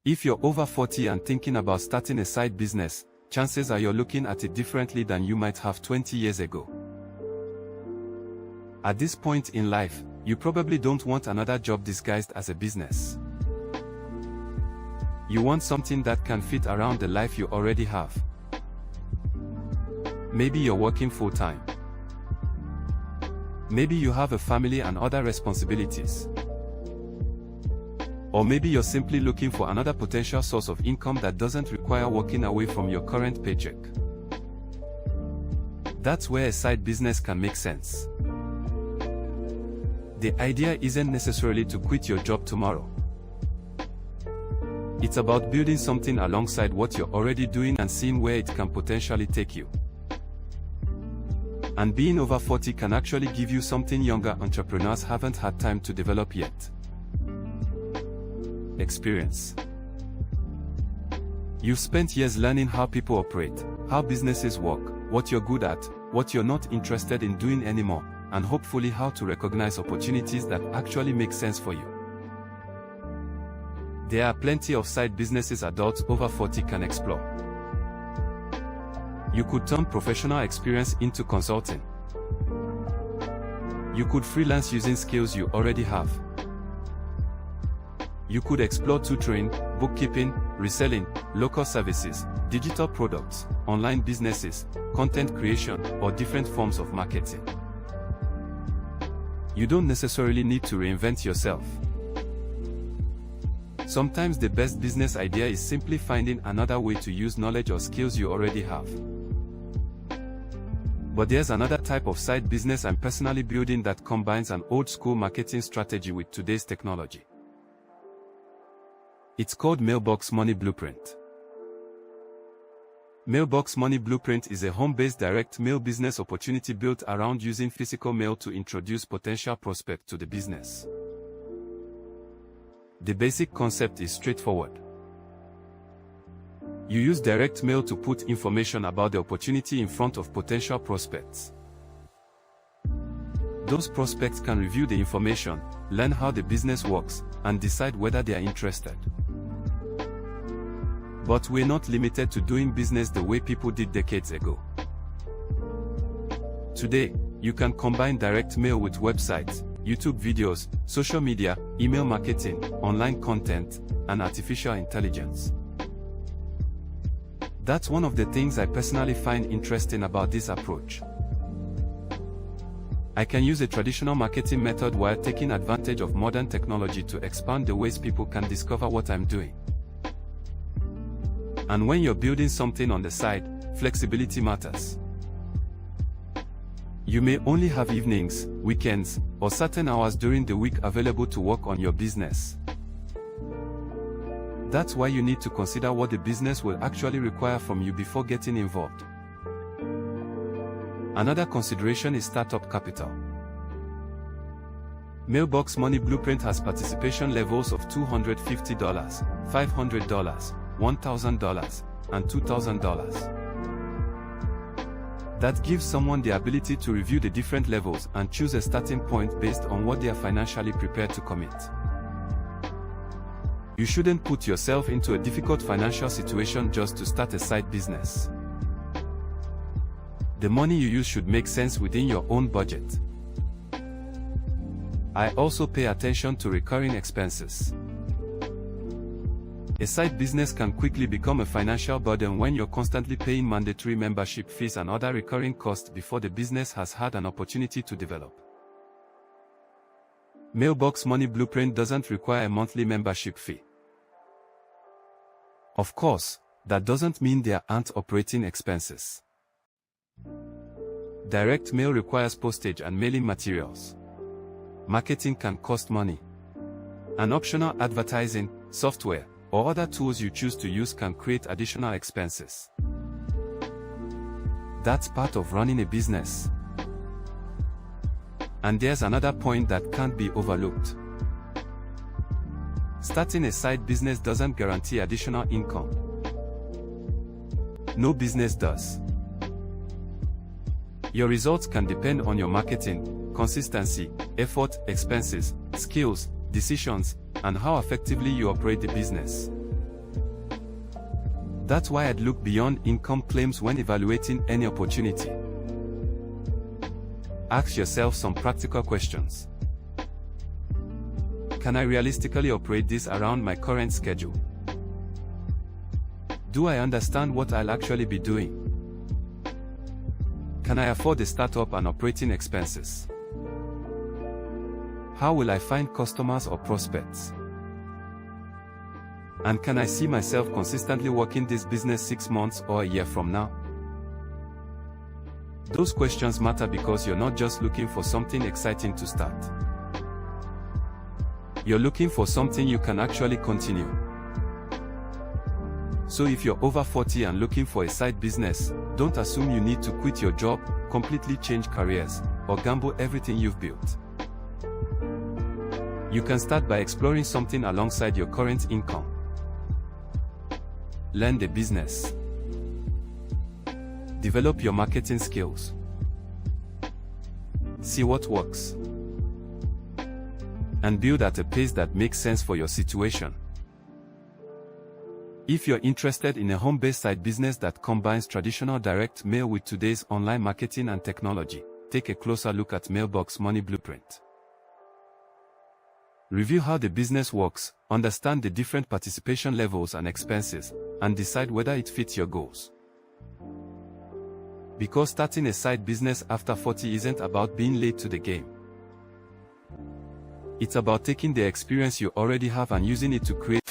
If you're over 40 and thinking about starting a side business, chances are you're looking at it differently than you might have 20 years ago. At this point in life, you probably don't want another job disguised as a business. You want something that can fit around the life you already have. Maybe you're working full-time. Maybe you have a family and other responsibilities. Or maybe you're simply looking for another potential source of income that doesn't require walking away from your current paycheck. That's where a side business can make sense. The idea isn't necessarily to quit your job tomorrow. It's about building something alongside what you're already doing and seeing where it can potentially take you. And being over 40 can actually give you something younger entrepreneurs haven't had time to develop yet. Experience. You've spent years learning how people operate, how businesses work, what you're good at, what you're not interested in doing anymore, and hopefully how to recognize opportunities that actually make sense for you. There are plenty of side businesses adults over 40 can explore. You could turn professional experience into consulting. You could freelance using skills you already have. You could explore tutoring, bookkeeping, reselling, local services, digital products, online businesses, content creation, or different forms of marketing. You don't necessarily need to reinvent yourself. Sometimes the best business idea is simply finding another way to use knowledge or skills you already have. But there's another type of side business I'm personally building that combines an old-school marketing strategy with today's technology. It's called Mailbox Money Blueprint. Mailbox Money Blueprint is a home-based direct mail business opportunity built around using physical mail to introduce potential prospects to the business. The basic concept is straightforward. You use direct mail to put information about the opportunity in front of potential prospects. Those prospects can review the information, learn how the business works, and decide whether they are interested. But we're not limited to doing business the way people did decades ago. Today, you can combine direct mail with websites, YouTube videos, social media, email marketing, online content, and artificial intelligence. That's one of the things I personally find interesting about this approach. I can use a traditional marketing method while taking advantage of modern technology to expand the ways people can discover what I'm doing. And when you're building something on the side, flexibility matters. You may only have evenings, weekends, or certain hours during the week available to work on your business. That's why you need to consider what the business will actually require from you before getting involved. Another consideration is startup capital. Mailbox Money Blueprint has participation levels of $250, $500, $1,000, and $2,000. That gives someone the ability to review the different levels and choose a starting point based on what they are financially prepared to commit. You shouldn't put yourself into a difficult financial situation just to start a side business. The money you use should make sense within your own budget. I also pay attention to recurring expenses. A side business can quickly become a financial burden when you're constantly paying mandatory membership fees and other recurring costs before the business has had an opportunity to develop. Mailbox Money Blueprint doesn't require a monthly membership fee. Of course, that doesn't mean there aren't operating expenses. Direct mail requires postage and mailing materials. Marketing can cost money. And optional advertising, software, or other tools you choose to use can create additional expenses. That's part of running a business. And there's another point that can't be overlooked. Starting a side business doesn't guarantee additional income. No business does. Your results can depend on your marketing, consistency, effort, expenses, skills, decisions, and how effectively you operate the business. That's why I'd look beyond income claims when evaluating any opportunity. Ask yourself some practical questions. Can I realistically operate this around my current schedule? Do I understand what I'll actually be doing? Can I afford the startup and operating expenses? How will I find customers or prospects? And can I see myself consistently working this business 6 months or a year from now? Those questions matter because you're not just looking for something exciting to start. You're looking for something you can actually continue. So if you're over 40 and looking for a side business, don't assume you need to quit your job, completely change careers, or gamble everything you've built. You can start by exploring something alongside your current income. Learn the business. Develop your marketing skills. See what works. And build at a pace that makes sense for your situation. If you're interested in a home-based side business that combines traditional direct mail with today's online marketing and technology, take a closer look at Mailbox Money Blueprint. Review how the business works, understand the different participation levels and expenses, and decide whether it fits your goals. Because starting a side business after 40 isn't about being late to the game. It's about taking the experience you already have and using it to create